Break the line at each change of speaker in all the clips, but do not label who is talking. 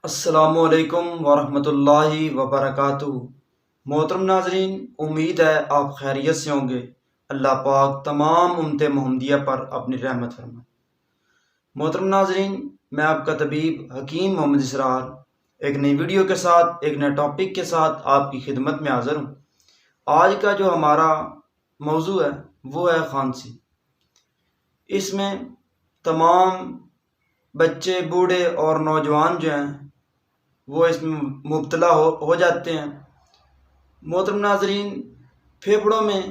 السلام علیکم ورحمۃ اللہ وبرکاتہ۔ محترم ناظرین، امید ہے آپ خیریت سے ہوں گے۔ اللہ پاک تمام امت محمدیہ پر اپنی رحمت فرمائے۔ محترم ناظرین، میں آپ کا طبیب حکیم محمد اسرار ایک نئی ویڈیو کے ساتھ، ایک نئے ٹاپک کے ساتھ آپ کی خدمت میں حاضر ہوں۔ آج کا جو ہمارا موضوع ہے وہ ہے کھانسی۔ اس میں تمام بچے، بوڑھے اور نوجوان جو ہیں وہ اس میں مبتلا ہو جاتے ہیں۔ محترم ناظرین، پھیپھڑوں میں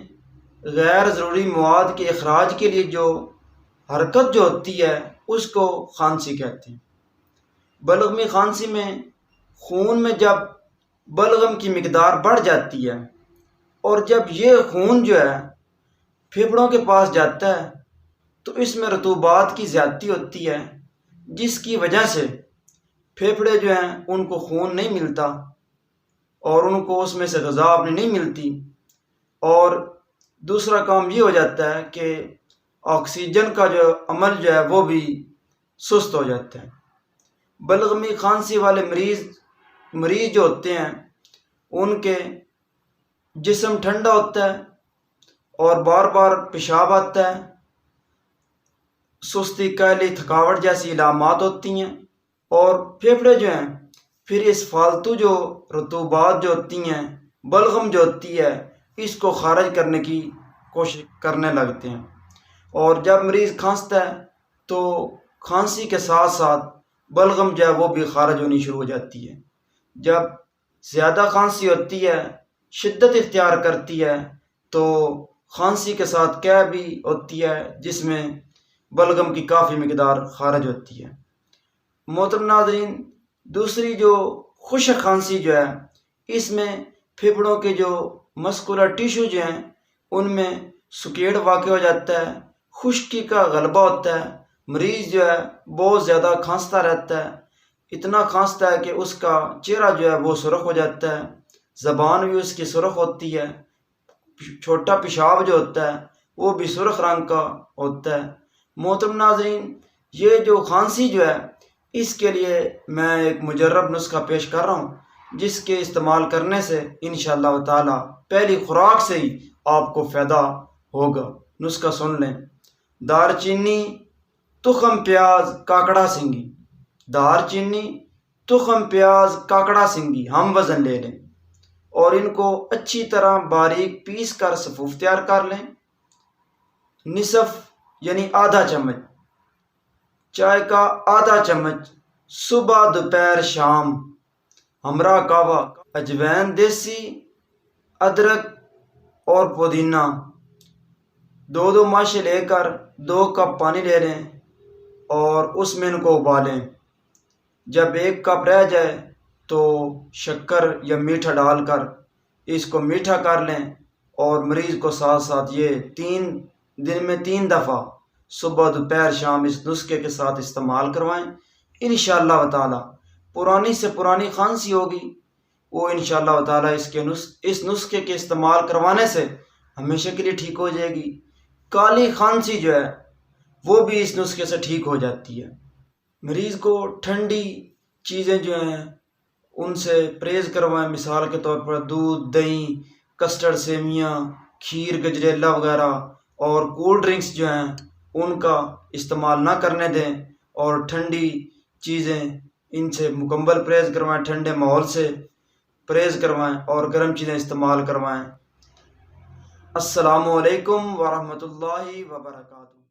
غیر ضروری مواد کے اخراج کے لیے جو حرکت جو ہوتی ہے اس کو کھانسی کہتے ہیں۔ بلغمی کھانسی میں خون میں جب بلغم کی مقدار بڑھ جاتی ہے اور جب یہ خون جو ہے پھیپھڑوں کے پاس جاتا ہے تو اس میں رطوبات کی زیادتی ہوتی ہے، جس کی وجہ سے پھیپھڑے جو ہیں ان کو خون نہیں ملتا اور ان کو اس میں سے غذا اپنی نہیں ملتی، اور دوسرا کام یہ ہو جاتا ہے کہ آکسیجن کا جو عمل جو ہے وہ بھی سست ہو جاتا ہے۔ بلغمی کھانسی والے مریض جو ہوتے ہیں ان کے جسم ٹھنڈا ہوتا ہے اور بار بار پیشاب آتا ہے، سستی، کاہلی، تھکاوٹ جیسی علامات ہوتی ہیں، اور پھیپھڑے جو ہیں پھر اس فالتو جو رطوبات جو ہوتی ہیں، بلغم جو ہوتی ہے، اس کو خارج کرنے کی کوشش کرنے لگتے ہیں، اور جب مریض کھانستا ہے تو کھانسی کے ساتھ ساتھ بلغم جو ہے وہ بھی خارج ہونی شروع ہو جاتی ہے۔ جب زیادہ کھانسی ہوتی ہے، شدت اختیار کرتی ہے، تو کھانسی کے ساتھ قے بھی ہوتی ہے جس میں بلغم کی کافی مقدار خارج ہوتی ہے۔ محترم ناظرین، دوسری جو خشک کھانسی جو ہے اس میں پھیپھڑوں کے جو مسکولر ٹیشو جو ہیں ان میں سکیڑ واقع ہو جاتا ہے، خشکی کا غلبہ ہوتا ہے، مریض جو ہے بہت زیادہ کھانستا رہتا ہے، اتنا کھانستا ہے کہ اس کا چہرہ جو ہے وہ سرخ ہو جاتا ہے، زبان بھی اس کی سرخ ہوتی ہے، چھوٹا پیشاب جو ہوتا ہے وہ بھی سرخ رنگ کا ہوتا ہے۔ محترم ناظرین، یہ جو کھانسی جو ہے اس کے لیے میں ایک مجرب نسخہ پیش کر رہا ہوں، جس کے استعمال کرنے سے انشاءاللہ تعالی پہلی خوراک سے ہی آپ کو فائدہ ہوگا۔ نسخہ سن لیں۔ دار چینی، تخم پیاز، کاکڑا سنگی۔ دار چینی، تخم پیاز، کاکڑا سنگی ہم وزن لے لیں اور ان کو اچھی طرح باریک پیس کر سفوف تیار کر لیں۔ نصف یعنی آدھا چمچ چائے کا آدھا چمچ صبح، دوپہر، شام ہمراہ قہوہ، اجوین دیسی، ادرک اور پودینہ، دو ماشے لے کر 2 کپ پانی لے لیں اور اس میں ان کو ابالیں۔ جب 1 کپ رہ جائے تو شکر یا میٹھا ڈال کر اس کو میٹھا کر لیں، اور مریض کو ساتھ ساتھ یہ 3 دن میں 3 دفعہ صبح، دوپہر، شام اس نسخے کے ساتھ استعمال کروائیں۔ انشاءاللہ تعالی پرانی سے پرانی کھانسی ہوگی وہ انشاءاللہ تعالی اس نسخے کے استعمال کروانے سے ہمیشہ کے لیے ٹھیک ہو جائے گی۔ کالی کھانسی جو ہے وہ بھی اس نسخے سے ٹھیک ہو جاتی ہے۔ مریض کو ٹھنڈی چیزیں جو ہیں ان سے پرہیز کروائیں، مثال کے طور پر دودھ، دہی، کسٹرڈ سیویاں، کھیر، گجریلا وغیرہ، اور کولڈ ڈرنکس جو ہیں ان کا استعمال نہ کرنے دیں، اور ٹھنڈی چیزیں ان سے مکمل پرہیز کروائیں، ٹھنڈے ماحول سے پرہیز کروائیں اور گرم چیزیں استعمال کروائیں۔ السلام علیکم ورحمۃ اللہ وبرکاتہ۔